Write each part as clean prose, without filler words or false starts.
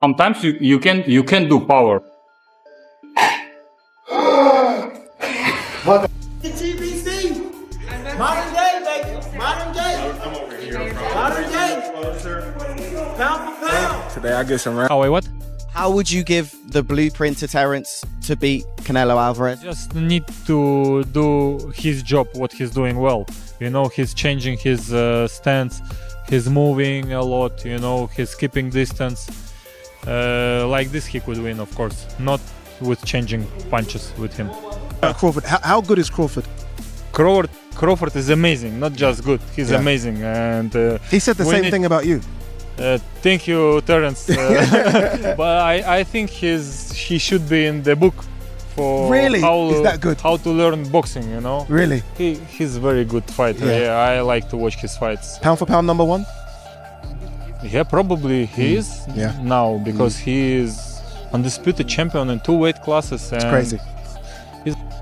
Sometimes you can do power. TBC. Modern day, baby. Modern day. Modern day. Pound for pound. Today I get some round. Oh wait, what? How would you give the blueprint to Terence to beat Canelo Alvarez? Just need to do his job, what he's doing well. You know, he's changing his stance, he's moving a lot, you know, he's keeping distance. Like this he could win, of course, not with changing punches with him. Crawford, how good is Crawford? Crawford is amazing, not just good, he's amazing. And He said the same thing about you. thank you, Terence. But I think he should be in the book for Really? Is that good? How to learn boxing, you know. Really? He's a very good fighter. Yeah, I like to watch his fights. Pound for pound number one? Yeah, probably he is now because he is undisputed champion in 2 weight classes. And Crazy.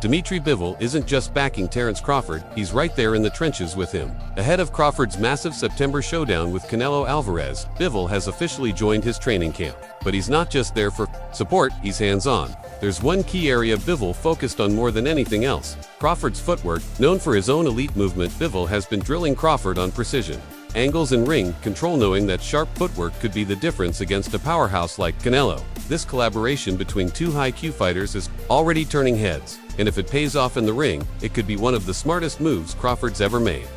Dmitry Bivol isn't just backing Terence Crawford, he's right there in the trenches with him. Ahead of Crawford's massive September showdown with Canelo Alvarez, Bivol has officially joined his training camp. But he's not just there for support, he's hands-on. There's one key area Bivol focused on more than anything else: Crawford's footwork. Known for his own elite movement, Bivol has been drilling Crawford on precision, angles and ring control, knowing that sharp footwork could be the difference against a powerhouse like Canelo. This collaboration between two high-Q fighters is already turning heads, and if it pays off in the ring, it could be one of the smartest moves Crawford's ever made.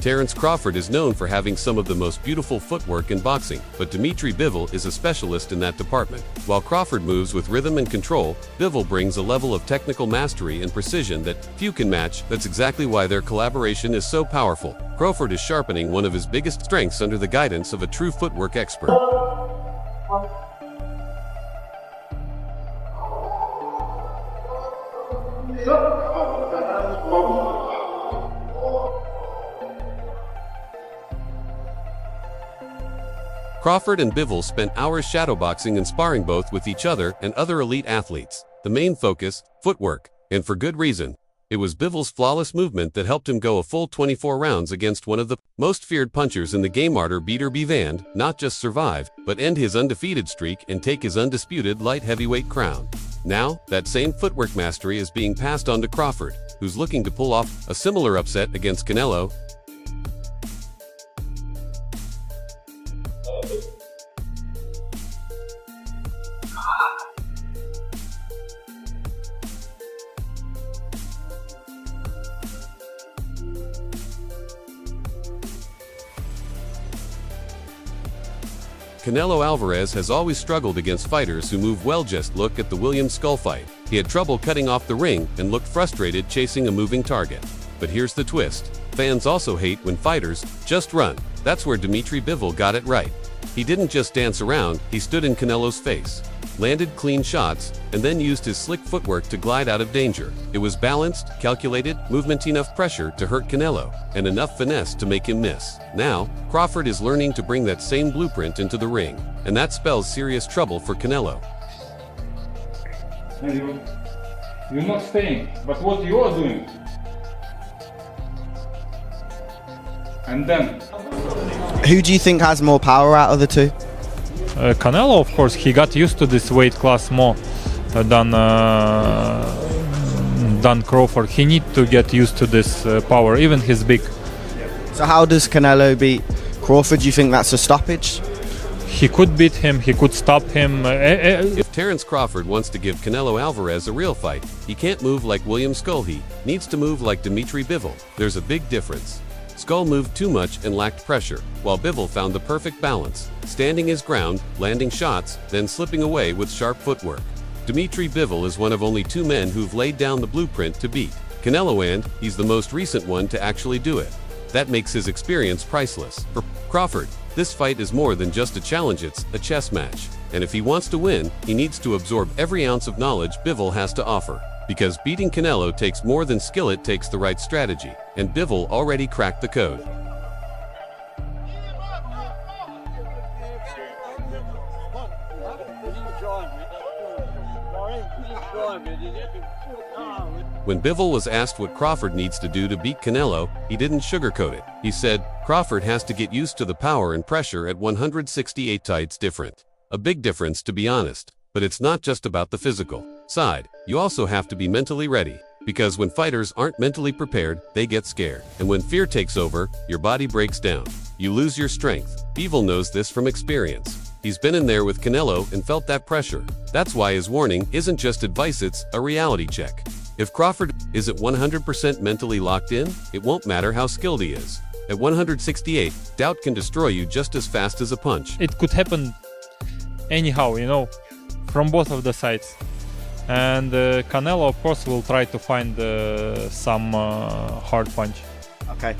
Terence Crawford is known for having some of the most beautiful footwork in boxing, but Dmitry Bivol is a specialist in that department. While Crawford moves with rhythm and control, Bivol brings a level of technical mastery and precision that few can match. That's exactly why their collaboration is so powerful. Crawford is sharpening one of his biggest strengths under the guidance of a true footwork expert. Crawford and Bivol spent hours shadowboxing and sparring both with each other and other elite athletes. The main focus, footwork, and for good reason. It was Bivol's flawless movement that helped him go a full 24 rounds against one of the most feared punchers in the game, Dmitry Bivol, not just survive, but end his undefeated streak and take his undisputed light heavyweight crown. Now, that same footwork mastery is being passed on to Crawford, who's looking to pull off a similar upset against Canelo. Canelo Alvarez has always struggled against fighters who move well. Just look at the Williams Skull fight. He had trouble cutting off the ring and looked frustrated chasing a moving target. But here's the twist. Fans also hate when fighters just run. That's where Dmitry Bivol got it right. He didn't just dance around, he stood in Canelo's face, landed clean shots, and then used his slick footwork to glide out of danger. It was balanced, calculated, movement, enough pressure to hurt Canelo, and enough finesse to make him miss. Now, Crawford is learning to bring that same blueprint into the ring, and that spells serious trouble for Canelo. You're not staying, but what you are doing? And then Who do you think has more power out of the two? Canelo, of course, he got used to this weight class more than Crawford. He need to get used to this power, even he's big. So how does Canelo beat Crawford? Do you think that's a stoppage? He could beat him, he could stop him. If Terence Crawford wants to give Canelo Alvarez a real fight, he can't move like William Skull. He needs to move like Dmitry Bivol. There's a big difference. Skull moved too much and lacked pressure, while Bivol found the perfect balance, standing his ground, landing shots, then slipping away with sharp footwork. Dmitry Bivol is one of only 2 men who've laid down the blueprint to beat Canelo, and he's the most recent one to actually do it. That makes his experience priceless. For Crawford, this fight is more than just a challenge, it's a chess match. And if he wants to win, he needs to absorb every ounce of knowledge Bivol has to offer. Because beating Canelo takes more than skill, it takes the right strategy, and Bivol already cracked the code. When Bivol was asked what Crawford needs to do to beat Canelo, he didn't sugarcoat it. He said, Crawford has to get used to the power and pressure at 168 tights different. A big difference, to be honest. But it's not just about the physical side. You also have to be mentally ready. Because when fighters aren't mentally prepared, they get scared. And when fear takes over, your body breaks down. You lose your strength. Bivol knows this from experience. He's been in there with Canelo and felt that pressure. That's why his warning isn't just advice, it's a reality check. If Crawford isn't 100% mentally locked in, it won't matter how skilled he is. At 168, doubt can destroy you just as fast as a punch. It could happen anyhow, you know, from both of the sides. And Canelo, of course, will try to find some hard punch. Okay.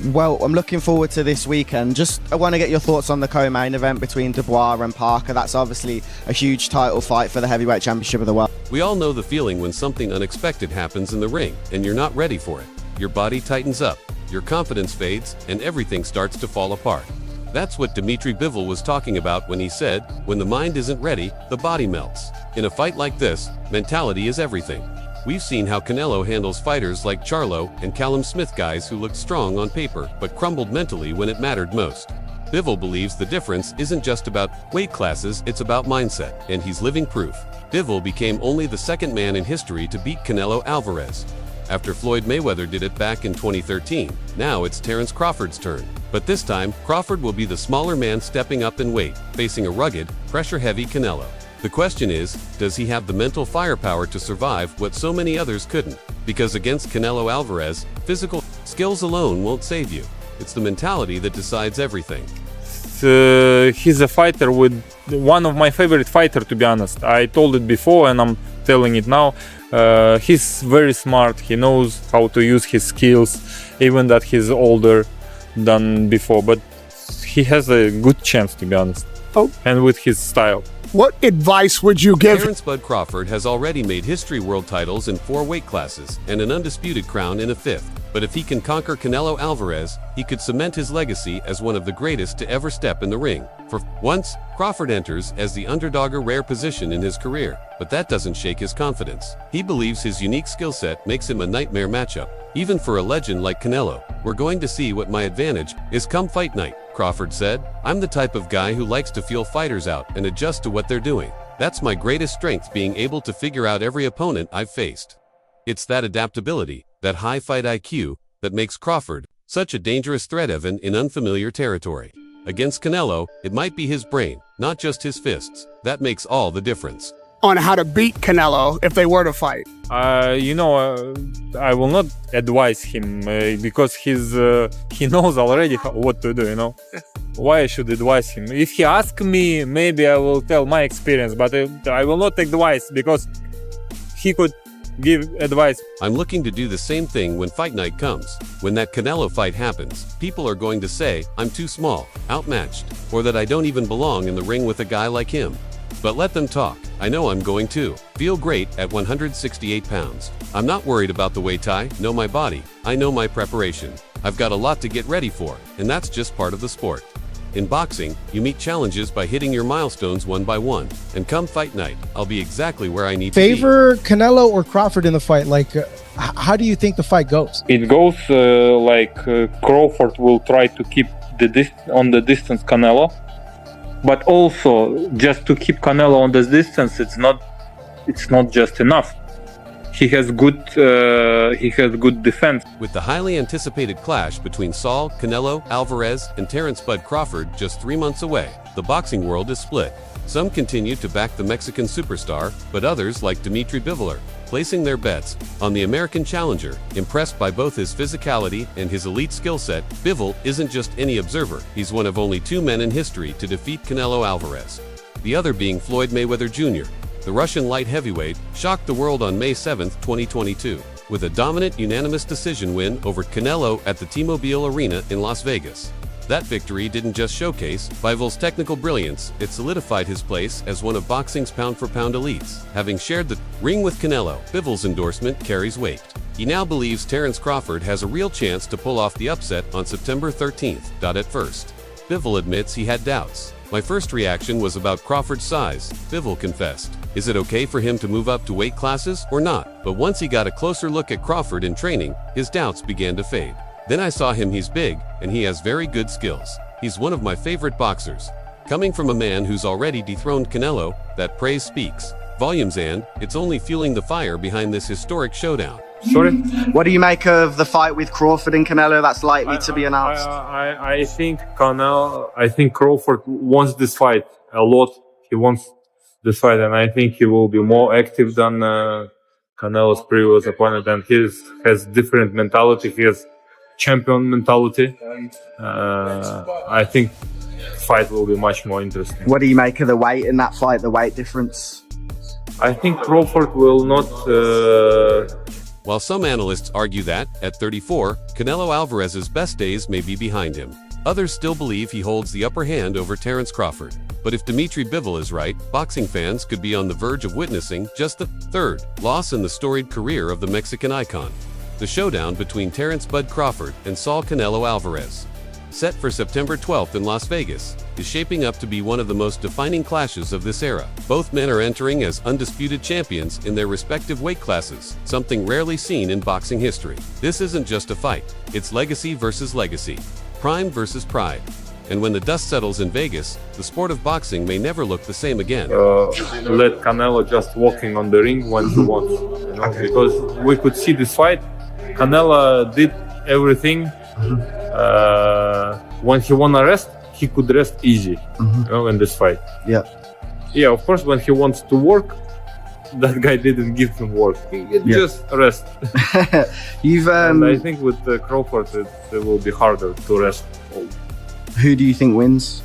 Well, I'm looking forward to this weekend. I want to get your thoughts on the co-main event between Dubois and Parker. That's obviously a huge title fight for the heavyweight championship of the world. We all know the feeling when something unexpected happens in the ring and you're not ready for it. Your body tightens up, your confidence fades, and everything starts to fall apart. That's what Dmitry Bivol was talking about when he said, when the mind isn't ready, the body melts. In a fight like this, mentality is everything. We've seen how Canelo handles fighters like Charlo and Callum Smith, guys who looked strong on paper but crumbled mentally when it mattered most. Bivol believes the difference isn't just about weight classes, it's about mindset, and he's living proof. Bivol became only the second man in history to beat Canelo Alvarez. After Floyd Mayweather did it back in 2013, now it's Terence Crawford's turn. But this time, Crawford will be the smaller man stepping up in weight, facing a rugged, pressure-heavy Canelo. The question is, does he have the mental firepower to survive what so many others couldn't? Because against Canelo Alvarez, physical skills alone won't save you. It's the mentality that decides everything. He's a fighter with one of my favorite fighters, to be honest. I told it before and I'm telling it now. He's very smart. He knows how to use his skills, even that he's older than before. But he has a good chance, to be honest. Oh. And with his style. What advice would you give? Terence "Bud" Crawford has already made history world titles in 4 weight classes and an undisputed crown in a 5th. But if he can conquer Canelo Alvarez, he could cement his legacy as one of the greatest to ever step in the ring. For once, Crawford enters as the underdog, a rare position in his career. But that doesn't shake his confidence. He believes his unique skill set makes him a nightmare matchup. Even for a legend like Canelo, we're going to see what my advantage is come fight night, Crawford said. I'm the type of guy who likes to feel fighters out and adjust to what they're doing. That's my greatest strength, being able to figure out every opponent I've faced. It's that adaptability, that high fight IQ, that makes Crawford such a dangerous threat even in unfamiliar territory. Against Canelo, it might be his brain, not just his fists. That makes all the difference. On how to beat Canelo if they were to fight? I will not advise him because he knows already what to do, you know. Why I should advise him? If he asks me, maybe I will tell my experience, but I will not advise because he could give advice. I'm looking to do the same thing when fight night comes. When that Canelo fight happens, people are going to say I'm too small, outmatched, or that I don't even belong in the ring with a guy like him. But let them talk. I know I'm going to feel great at 168 pounds. I'm not worried about the weight. I know my body. I know my preparation. I've got a lot to get ready for, and that's just part of the sport. In boxing, you meet challenges by hitting your milestones one by one. And come fight night, I'll be exactly where I need to be. Favor Canelo or Crawford in the fight? Like, how do you think the fight goes? It goes Crawford will try to keep on the distance Canelo, but also just to keep Canelo on this distance, it's not just enough. He has good defense. With the highly anticipated clash between Saul, Canelo, Alvarez, and Terence "Bud" Crawford just 3 months away, the boxing world is split. Some continue to back the Mexican superstar, but others, like Dmitry Bivol, placing their bets on the American challenger. Impressed by both his physicality and his elite skill set, Bivol isn't just any observer. He's one of only 2 men in history to defeat Canelo Alvarez. The other being Floyd Mayweather Jr. The Russian light heavyweight shocked the world on May 7, 2022, with a dominant unanimous decision win over Canelo at the T-Mobile Arena in Las Vegas. That victory didn't just showcase Bivol's technical brilliance, it solidified his place as one of boxing's pound-for-pound elites. Having shared the ring with Canelo, Bivol's endorsement carries weight. He now believes Terence Crawford has a real chance to pull off the upset on September 13th. At first, Bivol admits he had doubts. My first reaction was about Crawford's size, Bivol confessed. Is it okay for him to move up to weight classes or not? But once he got a closer look at Crawford in training, his doubts began to fade. Then I saw him, he's big, and he has very good skills. He's one of my favorite boxers. Coming from a man who's already dethroned Canelo, that praise speaks volumes, and it's only fueling the fire behind this historic showdown. Sorry? What do you make of the fight with Crawford and Canelo that's likely to be announced? I think Crawford wants this fight a lot. He wants this fight, and I think he will be more active than Canelo's previous opponent, and he has different mentality. He has champion mentality. I think fight will be much more interesting. What do you make of the weight in that fight, the weight difference? I think Crawford will not. While some analysts argue that, at 34, Canelo Alvarez's best days may be behind him. Others still believe he holds the upper hand over Terence Crawford. But if Dmitry Bivol is right, boxing fans could be on the verge of witnessing just the third loss in the storied career of the Mexican icon. The showdown between Terence "Bud" Crawford and Saul Canelo Alvarez, set for September 12th in Las Vegas, is shaping up to be one of the most defining clashes of this era. Both men are entering as undisputed champions in their respective weight classes, something rarely seen in boxing history. This isn't just a fight, it's legacy versus legacy, prime versus pride. And when the dust settles in Vegas, the sport of boxing may never look the same again. Let Canelo just walking on the ring when he wants, you know, because we could see this fight. Canelo did everything. When he wanna rest, he could rest easy, you know, in this fight. Yeah, of course, when he wants to work, that guy didn't give him work. He just rest. And I think with Crawford, it will be harder to rest. Who do you think wins?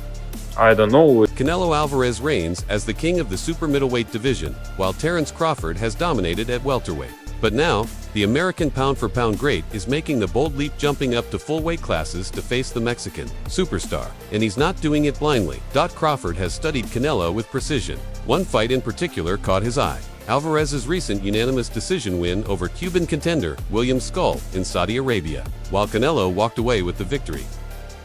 I don't know. Canelo Alvarez reigns as the king of the super middleweight division, while Terence Crawford has dominated at welterweight. But now, the American pound-for-pound great is making the bold leap, jumping up to full weight classes to face the Mexican superstar. And he's not doing it blindly. Crawford has studied Canelo with precision. One fight in particular caught his eye: Alvarez's recent unanimous decision win over Cuban contender William Skull in Saudi Arabia. While Canelo walked away with the victory,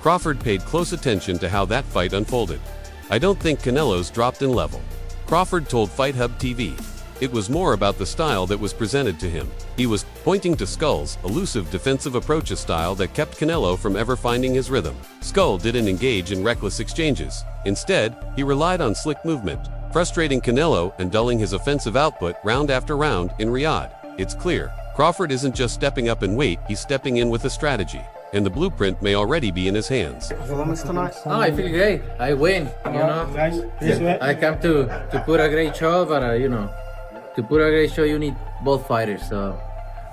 Crawford paid close attention to how that fight unfolded. "I don't think Canelo's dropped in level," Crawford told Fight Hub TV. It was more about the style that was presented to him. He was pointing to Skull's elusive defensive approach, a style that kept Canelo from ever finding his rhythm. Skull didn't engage in reckless exchanges. Instead, he relied on slick movement, frustrating Canelo and dulling his offensive output round after round in Riyadh. It's clear, Crawford isn't just stepping up in weight, he's stepping in with a strategy. And the blueprint may already be in his hands. Performance tonight? Oh, I feel great. I win, you know. I come to put a great show, but you know, to put a great show, you need both fighters. So,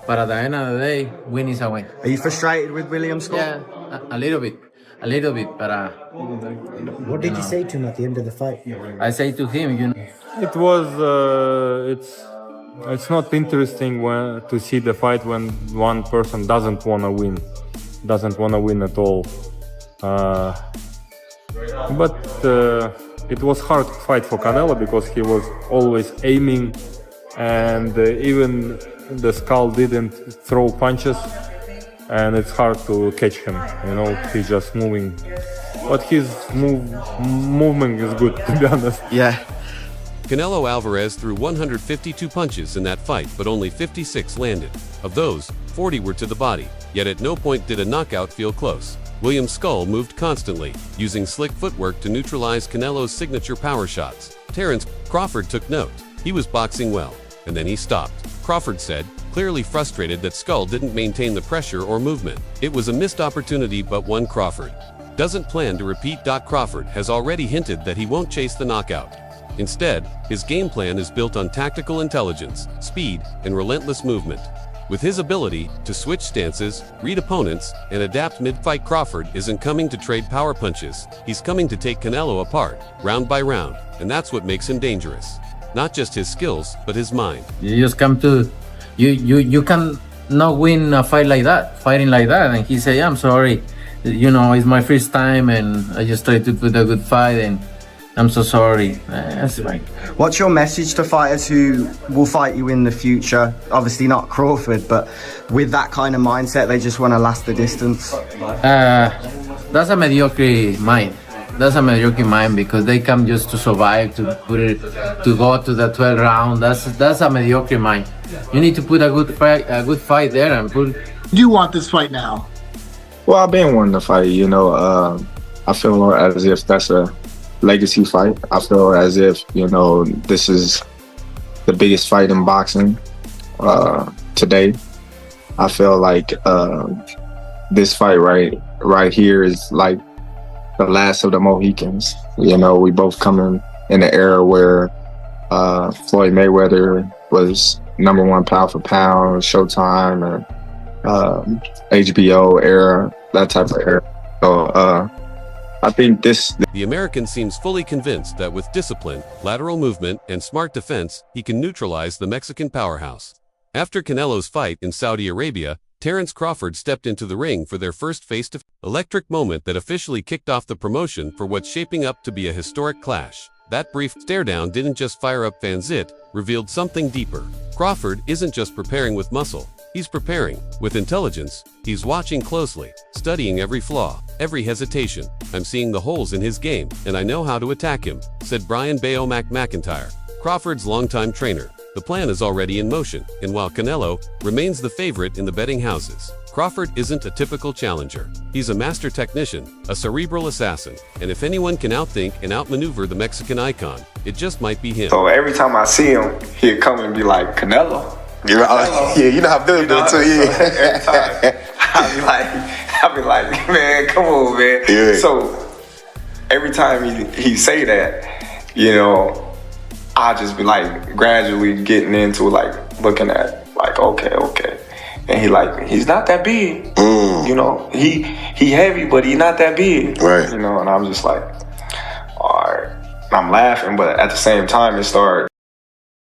but at the end of the day, win is a win. Are you frustrated with William Skull? Yeah, a little bit, but. What did you say to him at the end of the fight? I say to him, you know. It was. It's not interesting to see the fight when one person doesn't want to win. Doesn't want to win at all. But it was hard fight for Canelo because he was always aiming, and even the Skull didn't throw punches, and it's hard to catch him. You know, he's just moving, but his movement is good, to be honest. Yeah. Canelo Alvarez threw 152 punches in that fight, but only 56 landed. Of those, 40 were to the body, yet at no point did a knockout feel close. William Skull moved constantly, using slick footwork to neutralize Canelo's signature power shots. Terence Crawford took note. He was boxing well, and then he stopped. Crawford said, clearly frustrated that Skull didn't maintain the pressure or movement. It was a missed opportunity, but one Crawford doesn't plan to repeat. Crawford has already hinted that he won't chase the knockout. Instead, his game plan is built on tactical intelligence, speed, and relentless movement. With his ability to switch stances, read opponents, and adapt mid-fight, Crawford isn't coming to trade power punches. He's coming to take Canelo apart, round by round, and that's what makes him dangerous. Not just his skills, but his mind. You just come to, you can not win a fight like that, fighting like that, and he say, "I'm sorry, you know, it's my first time, and I just tried to put a good fight, and I'm so sorry." That's right. What's your message to fighters who will fight you in the future? Obviously not Crawford, but with that kind of mindset, they just want to last the distance. That's a mediocre mind. that's a mediocre mind because they come just to survive, to put it, to go to the 12th round. That's a mediocre mind. You need to put a good fight there and put. You want this fight now? Well, I've been wanting to fight. You know, I feel as if that's a legacy fight. I feel as if, you know, this is the biggest fight in boxing today. I feel like this fight right here is like the last of the Mohicans. You know, we both coming in an era where Floyd Mayweather was #1 pound for pound, Showtime, and HBO era, that type of era. So I think The American seems fully convinced that with discipline, lateral movement, and smart defense, he can neutralize the Mexican powerhouse. After Canelo's fight in Saudi Arabia, Terence Crawford stepped into the ring for their first face-to-face electric moment that officially kicked off the promotion for what's shaping up to be a historic clash. That brief stare-down didn't just fire up fans, it revealed something deeper. Crawford isn't just preparing with muscle, he's preparing with intelligence. He's watching closely, studying every flaw, every hesitation. I'm seeing the holes in his game, and I know how to attack him, said Brian Bayo McIntyre, Crawford's longtime trainer. The plan is already in motion, and while Canelo remains the favorite in the betting houses, Crawford isn't a typical challenger. He's a master technician, a cerebral assassin, and if anyone can outthink and outmaneuver the Mexican icon, it just might be him. So every time I see him, he'll come and be like, Canelo. You know, yeah, you know how Billy do it too. Every time, I'll be like, man, come on, man. Yeah. So every time he say that, you know, I just be like gradually getting into like looking at like, okay. And he's not that big. You know, he heavy, but he not that big. Right. You know, and I'm just like, all right. I'm laughing, but at the same time it started